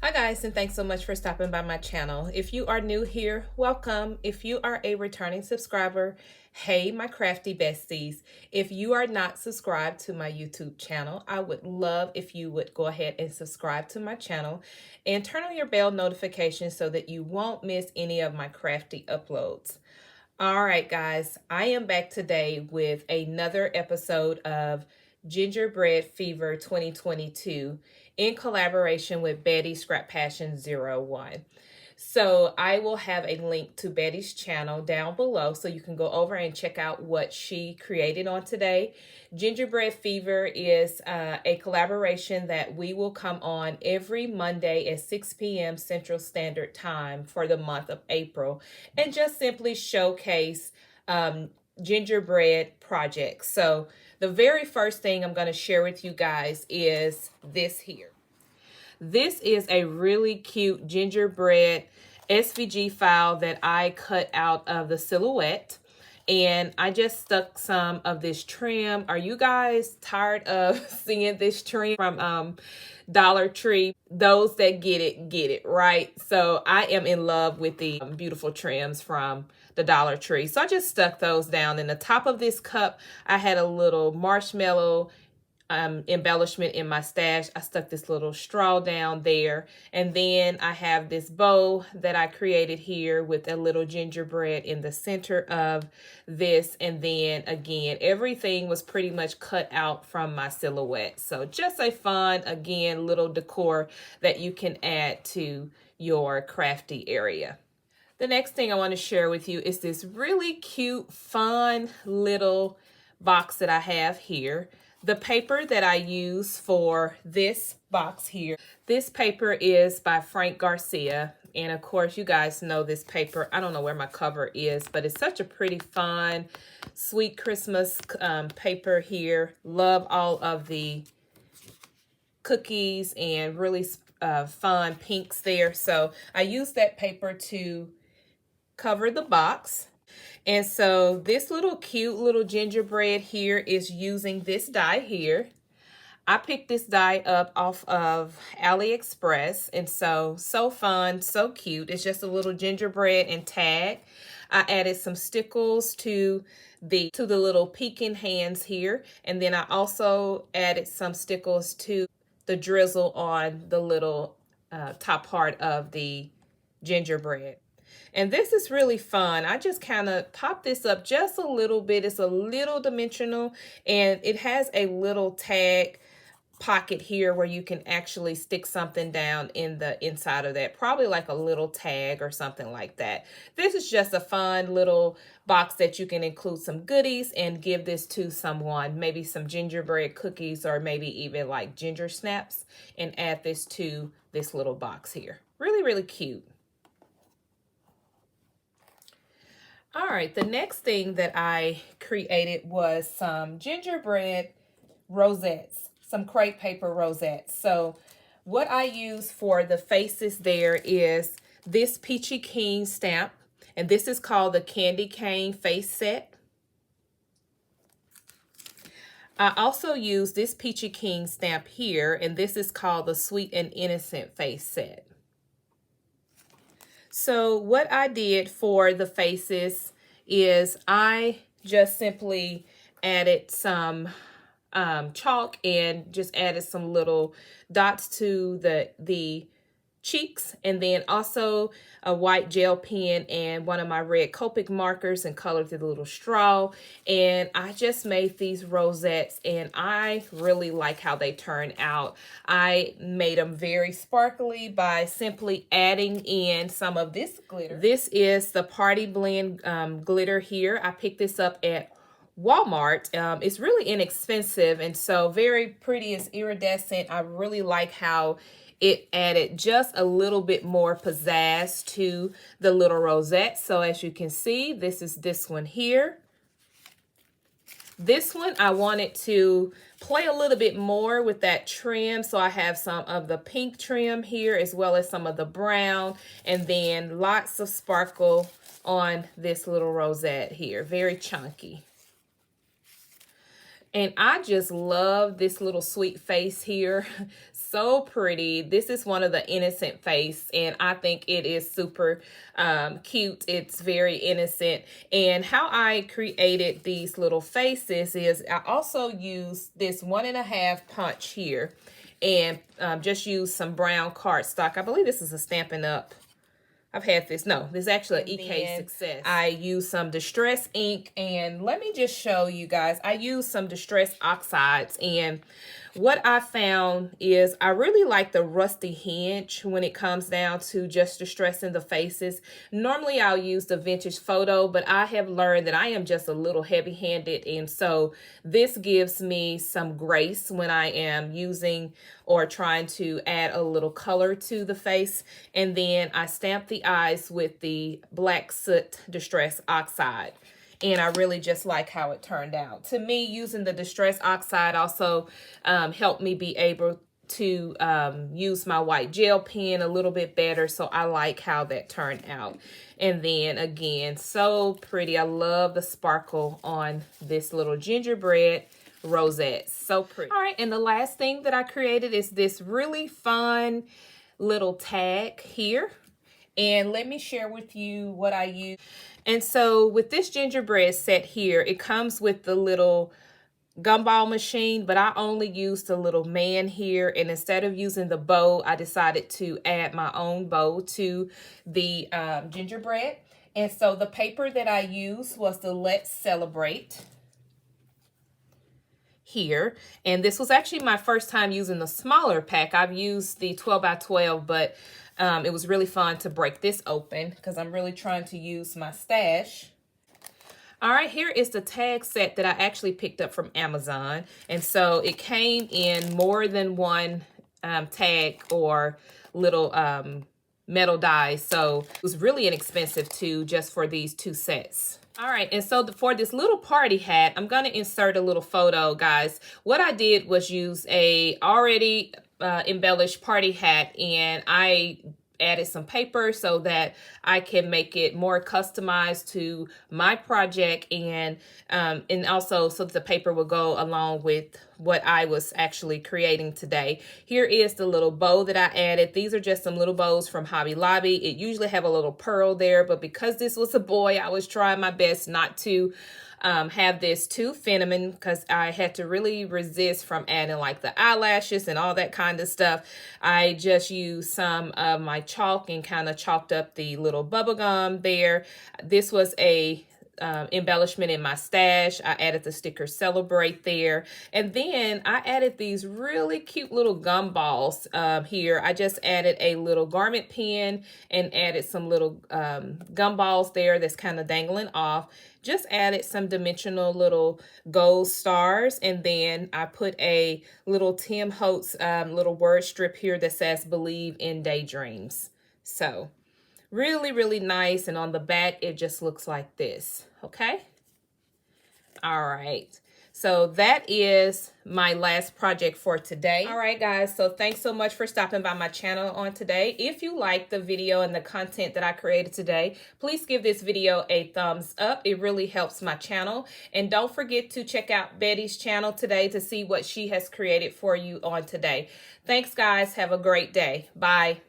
Hi guys, and thanks so much for stopping by my channel. If you are new here, welcome. If you are a returning subscriber, hey my crafty besties. If you are not subscribed to my YouTube channel, I would love if you would go ahead and subscribe to my channel and turn on your bell notifications so that you won't miss any of my crafty uploads. All right, guys, I am back today with another episode of Gingerbread Fever 2022 in collaboration with Betty's Scrap Passion 01. So I will have a link to Betty's channel down below so you can go over and check out what she created on today. Gingerbread Fever is a collaboration that we will come on every Monday at 6 p.m. Central Standard Time for the month of April and just simply showcase gingerbread projects. So the very first thing I'm going to share with you guys is this here. This is a really cute gingerbread SVG file that I cut out of the silhouette. And I just stuck some of this trim. Are you guys tired of seeing this trim from Dollar Tree? Those that get it, right? So I am in love with the beautiful trims from the Dollar Tree. So I just stuck those down. In the top of this cup, I had a little marshmallow embellishment in my stash. I stuck this little straw down there, and then I have this bow that I created here with a little gingerbread in the center of this, and then again everything was pretty much cut out from my silhouette. So just a fun, again, little decor that you can add to your crafty area. The next thing I want to share with you is this really cute, fun little box that I have here. The paper that I use for this box here, this paper is by Frank Garcia. And of course, you guys know this paper. I don't know where my cover is, but it's such a pretty, fun, sweet Christmas paper here. Love all of the cookies and really fun pinks there. So I use that paper to cover the box. And so this little cute little gingerbread here is using this die here. I picked this die up off of AliExpress, and so fun, so cute. It's just a little gingerbread and tag. I added some stickles to the little peeking hands here, and then I also added some stickles to the drizzle on the little top part of the gingerbread. And this is really fun. I just kind of pop this up just a little bit. It's a little dimensional, and it has a little tag pocket here where you can actually stick something down in the inside of that, probably like a little tag or something like that. This is just a fun little box that you can include some goodies and give this to someone, maybe some gingerbread cookies or maybe even like ginger snaps, and add this to this little box here. Really, really cute. All right, the next thing that I created was some gingerbread rosettes, some crepe paper rosettes. So what I use for the faces there is this Peachy Keen stamp, and this is called the Candy Cane Face Set. I also use this Peachy Keen stamp here, and this is called the Sweet and Innocent Face Set. So what I did for the faces is I just simply added some chalk and just added some little dots to the cheeks, and then also a white gel pen and one of my red Copic markers and colored the little straw. And I just made these rosettes, and I really like how they turn out. I made them very sparkly by simply adding in some of this glitter. This is the Party Blend glitter here. I picked this up at Walmart. It's really inexpensive and so very pretty. It's iridescent. I really like how it added just a little bit more pizzazz to the little rosette. So as you can see, this is this one here. This one, I wanted to play a little bit more with that trim. So I have some of the pink trim here as well as some of the brown, and then lots of sparkle on this little rosette here. Very chunky. And I just love this little sweet face here. So pretty. This is one of the innocent face, and I think it is super cute. It's very innocent. And how I created these little faces is I also used this 1.5 punch here, and just use some brown cardstock. I believe this is a Stampin' Up. I've had this. No, this is actually an EK Success. I use some Distress ink, and let me just show you guys. I use some Distress oxides, and what I found is I really like the rusty hinge when it comes down to just distressing the faces. Normally I'll use the Vintage Photo, but I have learned that I am just a little heavy-handed, and so this gives me some grace when I am using or trying to add a little color to the face. And then I stamp the eyes with the Black Soot Distress Oxide. And I really just like how it turned out. To me, using the Distress Oxide also helped me be able to use my white gel pen a little bit better. So I like how that turned out. And then again, so pretty. I love the sparkle on this little gingerbread rosette. So pretty. All right, and the last thing that I created is this really fun little tag here. And let me share with you what I use. And so with this gingerbread set here, it comes with the little gumball machine, but I only used the little man here. And instead of using the bow, I decided to add my own bow to the gingerbread. And so the paper that I used was the Let's Celebrate here. And this was actually my first time using the smaller pack. I've used the 12 by 12, but it was really fun to break this open because I'm really trying to use my stash. All right, here is the tag set that I actually picked up from Amazon. And so it came in more than one tag or little metal dies. So it was really inexpensive too, just for these 2 sets. All right, and so for this little party hat, I'm going to insert a little photo, guys. What I did was use a already embellished party hat, and I added some paper so that I can make it more customized to my project, and also so that the paper will go along with what I was actually creating today. Here is the little bow that I added. These are just some little bows from Hobby Lobby. It usually have a little pearl there, but because this was a boy, I was trying my best not to have this too feminine because I had to really resist from adding like the eyelashes and all that kind of stuff. I just used some of my chalk and kind of chalked up the little bubble gum there. This was a embellishment in my stash. I added the sticker Celebrate there. And then I added these really cute little gum balls here. I just added a little garment pin and added some little gum balls there that's kind of dangling off. Just added some dimensional little gold stars. And then I put a little Tim Holtz little word strip here that says Believe in Daydreams. So really, really nice. And on the back, it just looks like this. Okay. All right. So that is my last project for today. All right, guys. So thanks so much for stopping by my channel on today. If you like the video and the content that I created today, please give this video a thumbs up. It really helps my channel. And don't forget to check out Betty's channel today to see what she has created for you on today. Thanks, guys. Have a great day. Bye.